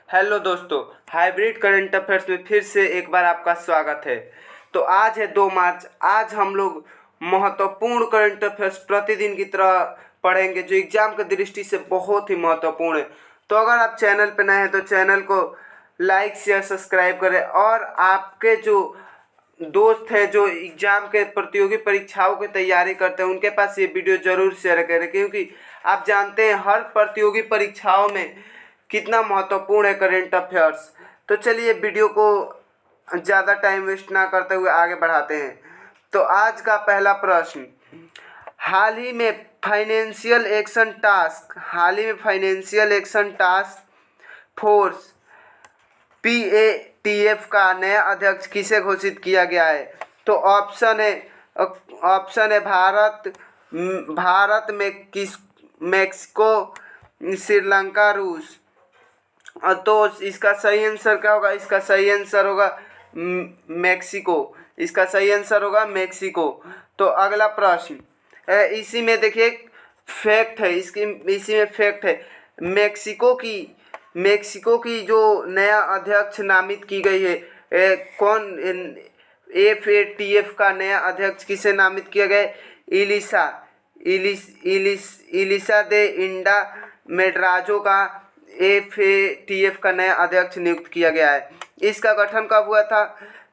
Hello दोस्तों, hybrid current affairs में फिर से एक बार आपका स्वागत है। तो आज है 2 मार्च। आज हम लोग महत्वपूर्ण करंट अफेयर्स प्रतिदिन की तरह पढ़ेंगे जो एग्जाम की दृष्टि से बहुत ही महत्वपूर्ण है। तो अगर आप चैनल पर नए हैं तो चैनल को लाइक शेयर सब्सक्राइब करें और आपके जो दोस्त हैं जो एग्जाम के प्रतियोगी परीक्षाओं की तैयारी करते हैं उनके पास ये वीडियो जरूर शेयर करें, क्योंकि आप जानते हैं हर प्रतियोगी परीक्षाओं में कितना महत्वपूर्ण है करंट अफेयर्स। तो चलिए वीडियो को ज़्यादा टाइम वेस्ट ना करते हुए आगे बढ़ाते हैं। तो आज का पहला प्रश्न, हाल ही में financial action task force PATF का नया अध्यक्ष किसे घोषित किया गया है? तो ऑप्शन है भारत में मैक्सिको, श्रीलंका, रूस। तो इसका सही आंसर क्या होगा? इसका सही आंसर होगा मैक्सिको। इसका सही आंसर होगा मैक्सिको। तो अगला प्रश्न, इसी में देखिए फैक्ट है, इसी में फैक्ट है। मैक्सिको की जो नया अध्यक्ष नामित की गई है, कौन? FATF का नया अध्यक्ष किसे नामित किया गया है? इलिसा दे इंडा मेड्राजो का FATF का नया अध्यक्ष नियुक्त किया गया है। इसका गठन कब हुआ था?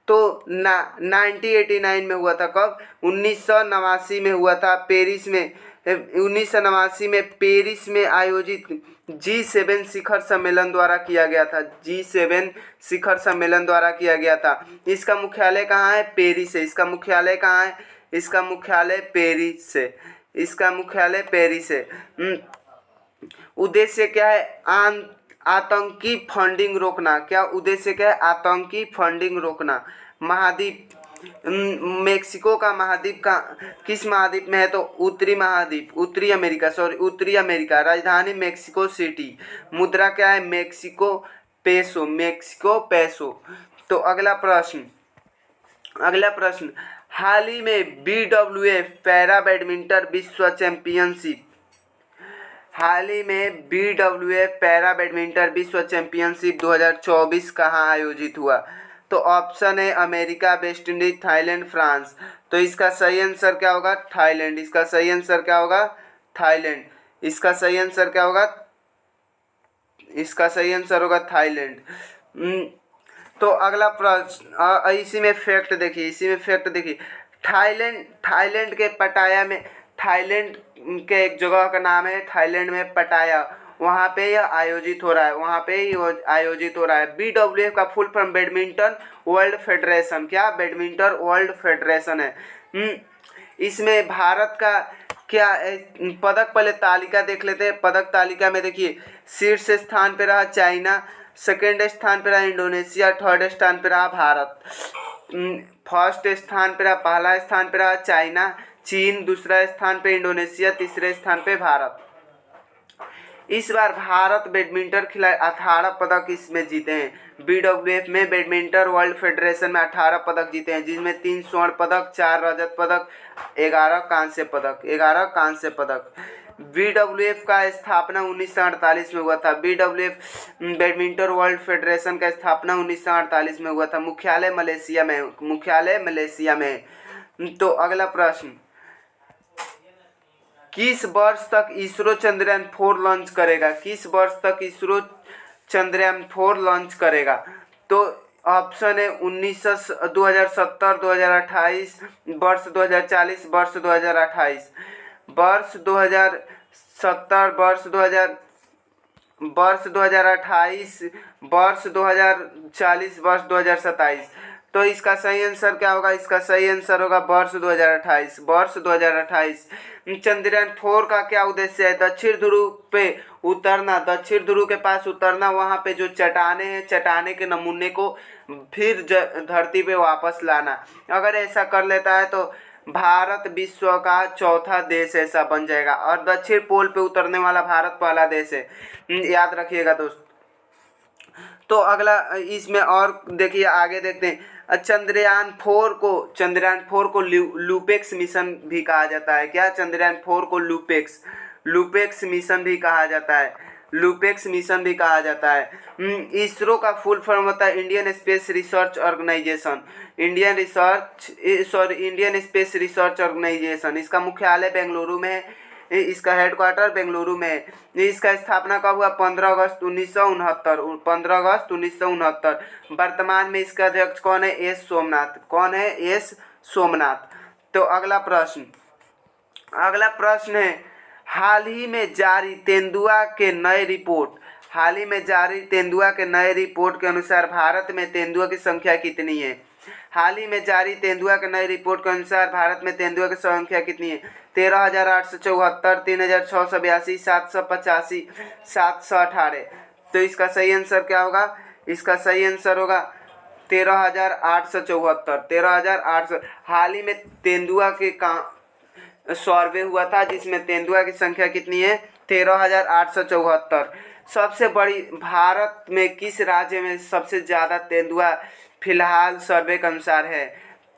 तो 1989 में हुआ था। कब? 1989 में हुआ था, पेरिस में। 1989 में पेरिस में आयोजित G7 शिखर सम्मेलन द्वारा किया गया था। G7 शिखर सम्मेलन द्वारा किया गया था। इसका मुख्यालय कहाँ है? पेरिस है। इसका मुख्यालय कहाँ है? इसका मुख्यालय पेरिस है। इसका मुख्यालय पेरिस है। उद्देश्य क्या है? आतंकी फंडिंग रोकना। क्या उद्देश्य क्या है? आतंकी फंडिंग रोकना। महाद्वीप, मेक्सिको का महाद्वीप का किस महाद्वीप में है? तो उत्तरी महाद्वीप, उत्तरी अमेरिका। राजधानी मेक्सिको सिटी। मुद्रा क्या है? Mexico peso. तो अगला प्रश्न, हाल ही में BWF पैरा बैडमिंटन विश्व चैंपियनशिप, हाल ही में BWF पैरा बैडमिंटन विश्व चैंपियनशिप 2024 कहाँ आयोजित हुआ? तो ऑप्शन है America, West Indies, Thailand, France. तो इसका सही आंसर क्या होगा? थाईलैंड। इसका सही आंसर क्या होगा? थाईलैंड। इसका सही आंसर क्या होगा? इसका सही आंसर होगा थाईलैंड। तो अगला प्रश्न, इसी में फैक्ट देखिए। थाईलैंड के पटाया में, थाईलैंड के एक जगह का नाम है थाईलैंड में पटाया, वहाँ पे यह आयोजित हो रहा है। BWF का full form badminton world federation. क्या? बैडमिंटन वर्ल्ड फेडरेशन है। इसमें भारत का क्या पदक, पहले तालिका देख लेते हैं। पदक तालिका में देखिए शीर्ष स्थान पे रहा चाइना, सेकेंड स्थान पे रहा इंडोनेशिया, थर्ड स्थान पे रहा भारत। फर्स्ट स्थान पे रहा, पहला स्थान पे रहा चाइना, चीन, दूसरा स्थान पे इंडोनेशिया, तीसरे स्थान पे भारत। इस बार भारत बैडमिंटन खिलाड़ी 18 पदक इसमें जीते हैं। BWF में बैडमिंटन वर्ल्ड फेडरेशन में 18 पदक जीते हैं, जिसमें 3 स्वर्ण पदक, 4 रजत पदक, 11 कांस्य पदक। BWF का स्थापना 1948 में हुआ था। BWF बैडमिंटन वर्ल्ड फेडरेशन का स्थापना 1948 में हुआ था। मुख्यालय मलेशिया में। तो अगला प्रश्न, किस वर्ष तक इसरो चंद्रयान 4 लॉन्च करेगा? किस वर्ष तक इसरो चंद्रयान 4 लॉन्च करेगा? तो ऑप्शन है 2070, 2028, वर्ष 2040, वर्ष 2028। वर्ष 2070, वर्ष 2028, वर्ष 2040, वर्ष 2027। तो इसका सही आंसर क्या होगा? इसका सही आंसर होगा वर्ष 2028। वर्ष 2028। चंद्रयान 4 का क्या उद्देश्य है? दक्षिण ध्रुव पे उतरना, दक्षिण ध्रुव के पास उतरना, वहाँ पे जो चट्टाने हैं, चट्टाने के नमूने को फिर धरती पे वापस लाना। अगर ऐसा कर लेता है तो भारत विश्व का चौथा देश ऐसा बन जाएगा, और दक्षिण पोल पे उतरने वाला भारत पहला देश है। याद रखिएगा दोस्त। तो अगला इसमें और देखिए, आगे देखते हैं। चंद्रयान 4 को लूपेक्स मिशन भी कहा जाता है। क्या? चंद्रयान 4 को लूपेक्स मिशन भी कहा जाता है। लूपेक्स मिशन भी कहा जाता है। इसरो का फुल फॉर्म होता है Indian Space Research Organisation. Indian Space Research Organisation. इसका मुख्यालय बेंगलुरु में है, इसका हेडक्वार्टर बेंगलुरु में है। इसका स्थापना कब हुआ? 15 अगस्त 1969। 15 अगस्त 1969। वर्तमान में इसका अध्यक्ष कौन है? एस सोमनाथ। कौन है? एस सोमनाथ। तो अगला प्रश्न है, हाल ही में जारी तेंदुआ के नए रिपोर्ट के अनुसार भारत में तेंदुआ की संख्या कितनी है? हाल ही में जारी तेंदुआ के नए रिपोर्ट के अनुसार भारत में तेंदुआ की संख्या कितनी है? 13,874, 3,682, 785, 718। तो इसका सही आंसर क्या होगा? इसका सही आंसर होगा 13,874। 13,800। हाल ही में तेंदुआ के सर्वे हुआ था जिसमें तेंदुआ की संख्या कितनी है? 13,874। सबसे बड़ी, भारत में किस राज्य में सबसे ज़्यादा तेंदुआ फिलहाल सर्वे के अनुसार है?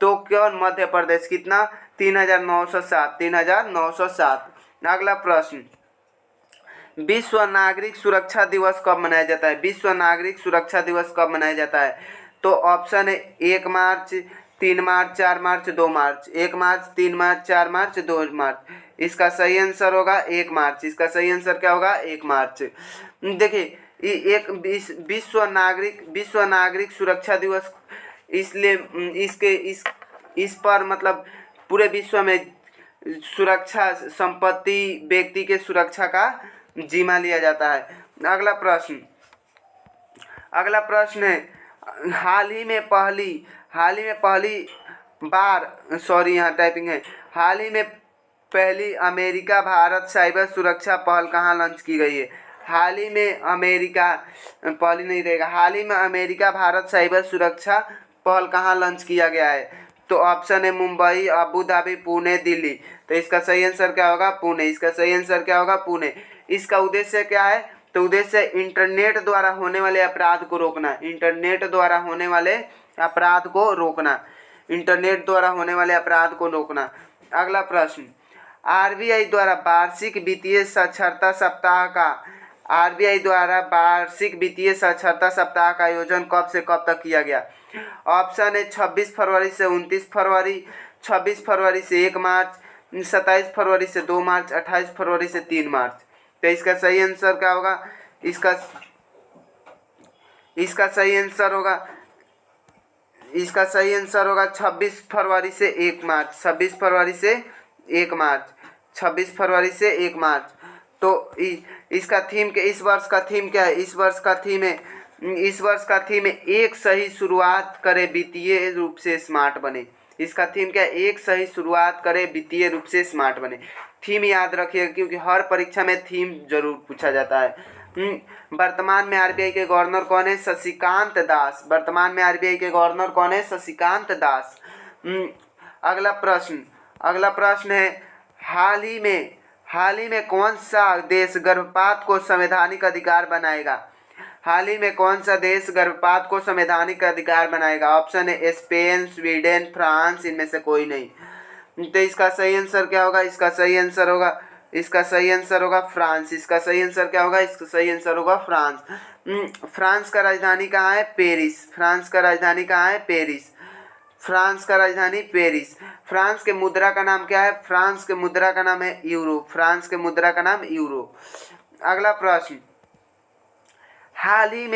तो कौन? मध्य प्रदेश। कितना? 3,907। 3,907। अगला प्रश्न, विश्व नागरिक सुरक्षा दिवस कब मनाया जाता है? विश्व नागरिक सुरक्षा दिवस कब मनाया जाता है? तो ऑप्शन है 1 मार्च, 3 मार्च, 4 मार्च, 2 मार्च। 1 मार्च, 3 मार्च, 4 मार्च, 2 मार्च। इसका सही आंसर होगा 1 मार्च। इसका सही आंसर क्या होगा? 1 मार्च। देखिए, एक विश्व नागरिक सुरक्षा दिवस इसलिए इस पर मतलब पूरे विश्व में सुरक्षा, संपत्ति, व्यक्ति के सुरक्षा का जिम्मा लिया जाता है। अगला प्रश्न है, हाल ही में पहली बार, सॉरी यहाँ टाइपिंग है, हाल ही में पहली अमेरिका भारत साइबर सुरक्षा पहल कहाँ लॉन्च की गई है? हाल ही में अमेरिका, पहली नहीं रहेगा, हाल ही में अमेरिका भारत साइबर सुरक्षा पहल कहाँ लॉन्च किया गया है? तो ऑप्शन है मुंबई, अबू धाबी, पुणे, दिल्ली। तो इसका सही आंसर क्या होगा? पुणे। इसका सही आंसर क्या होगा? पुणे। इसका उद्देश्य क्या है? तो उद्देश्य इंटरनेट द्वारा होने वाले अपराध को रोकना। इंटरनेट द्वारा होने वाले अपराध को रोकना। इंटरनेट द्वारा होने वाले अपराध को रोकना। अगला प्रश्न, आरबीआई द्वारा वार्षिक वित्तीय साक्षरता सप्ताह का आयोजन कब से कब तक किया गया? ऑप्शन है 26 फरवरी से 29 फरवरी, 26 फरवरी से 1 मार्च, 27 फरवरी से 2 मार्च, 28 फरवरी से 3 मार्च। तो इसका सही आंसर क्या होगा? इसका सही आंसर होगा 26 फरवरी से 1 मार्च। 26 फरवरी से 1 मार्च। 26 फरवरी से 1 मार्च। तो इसका थीम के इस वर्ष का थीम क्या है? इस वर्ष का थीम है एक सही शुरुआत करे वित्तीय रूप से स्मार्ट बने। इसका थीम क्या है? एक सही शुरुआत करे वित्तीय रूप से स्मार्ट बने। थीम याद रखिएगा क्योंकि हर परीक्षा में थीम जरूर पूछा जाता है। वर्तमान में आरबीआई के गवर्नर कौन है? शशिकांत दास। वर्तमान में आरबीआई के गवर्नर कौन है? शशिकांत दास। अगला प्रश्न है, हाल ही में कौन सा देश गर्भपात को संवैधानिक अधिकार बनाएगा? हाल ही में कौन सा देश गर्भपात को संवैधानिक अधिकार बनाएगा? ऑप्शन है स्पेन, स्वीडन, फ्रांस, इनमें से कोई नहीं। तो इसका सही आंसर क्या होगा? इसका सही आंसर होगा फ्रांस। इसका सही आंसर क्या होगा? इसका सही आंसर होगा फ्रांस। फ्रांस का राजधानी कहाँ है? पेरिस। फ्रांस का राजधानी कहाँ है? पेरिस। फ्रांस का राजधानी पेरिस। फ्रांस के मुद्रा का नाम क्या है? फ्रांस के मुद्रा का नाम है यूरो। फ्रांस के मुद्रा का नाम यूरो। अगला प्रश्न, हाल ही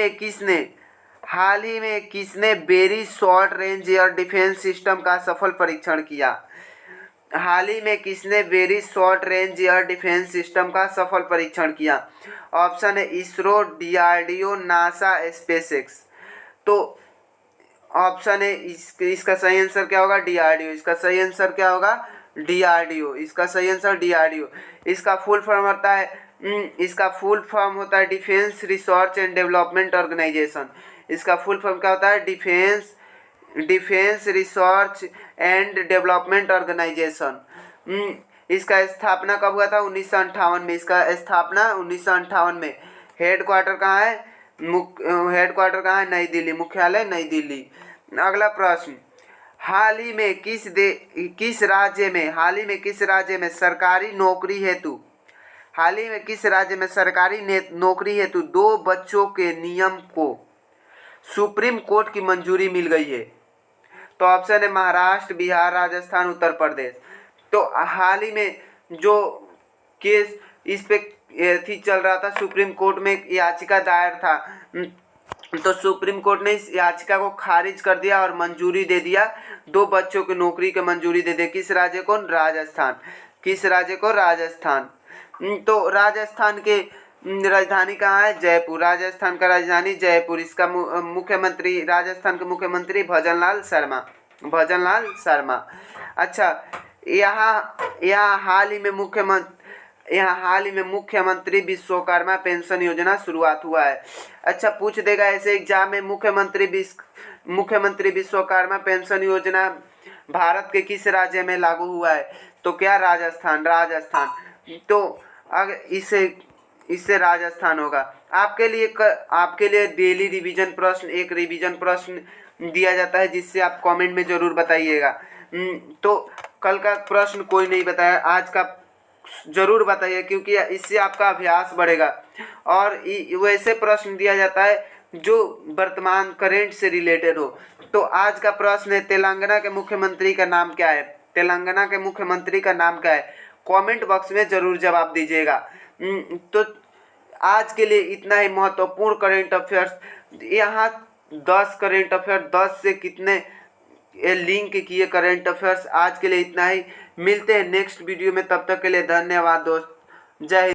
में किसने very short range air defence system का सफल परीक्षण किया? हाल ही में किसने very short range air defence system का सफल परीक्षण किया? ऑप्शन है इसरो, डीआरडीओ, नासा, स्पेसएक्स। तो ऑप्शन है इसका सही आंसर क्या होगा? डीआरडीओ। इसका सही आंसर क्या होगा? डीआरडीओ। इसका सही आंसर डीआरडीओ। इसका फुल फॉर्म होता है Defence Research and Development Organisation. इसका फुल फॉर्म क्या होता है? Defence Research and Development Organisation. इसका स्थापना कब हुआ था? 1958 में। इसका स्थापना 1958 में। हेडक्वार्टर कहाँ है? नई दिल्ली। मुख्यालय नई दिल्ली। अगला प्रश्न, हाल ही में किस राज्य में सरकारी नौकरी हेतु हाल ही में किस राज्य में सरकारी नौकरी हेतु 2 बच्चों के नियम को सुप्रीम कोर्ट की मंजूरी मिल गई है? तो ऑप्शन है महाराष्ट्र, बिहार, राजस्थान, उत्तर प्रदेश। तो हाल ही में जो केस इस पे थी चल रहा था, सुप्रीम कोर्ट में एक याचिका दायर था, तो सुप्रीम कोर्ट ने इस याचिका को खारिज कर दिया और मंजूरी दे दिया, 2 बच्चों की नौकरी की मंजूरी दे दी। किस राज्य को? राजस्थान। किस राज्य को? राजस्थान। तो राजस्थान के राजधानी कहाँ है? जयपुर। राजस्थान का राजधानी जयपुर। इसका मुख्यमंत्री, राजस्थान के मुख्यमंत्री भजनलाल शर्मा। भजनलाल शर्मा। अच्छा, यहाँ हाल ही में मुख्यमंत्री विश्वकर्मा पेंशन योजना शुरुआत हुआ है। अच्छा, पूछ देगा ऐसे एग्जाम में, मुख्यमंत्री विश्वकर्मा पेंशन योजना भारत के किस राज्य में लागू हुआ है? तो क्या? राजस्थान। राजस्थान। तो अगर इससे राजस्थान होगा। आपके लिए डेली रिवीजन प्रश्न, एक रिवीजन प्रश्न दिया जाता है जिससे आप कमेंट में जरूर बताइएगा। तो कल का प्रश्न कोई नहीं बताया, आज का जरूर बताइए, क्योंकि इससे आपका अभ्यास बढ़ेगा। और वैसे प्रश्न दिया जाता है जो वर्तमान करेंट से रिलेटेड हो। तो आज का प्रश्न है, तेलंगाना के मुख्यमंत्री का नाम क्या है? तेलंगाना के मुख्यमंत्री का नाम क्या है? कमेंट बॉक्स में जरूर जवाब दीजिएगा। तो आज के लिए इतना ही महत्वपूर्ण करेंट अफेयर्स। यहाँ 10 करेंट अफेयर, 10 से कितने लिंक किए करेंट अफेयर्स। आज के लिए इतना ही, मिलते हैं नेक्स्ट वीडियो में, तब तक के लिए धन्यवाद दोस्त। जय हिंद।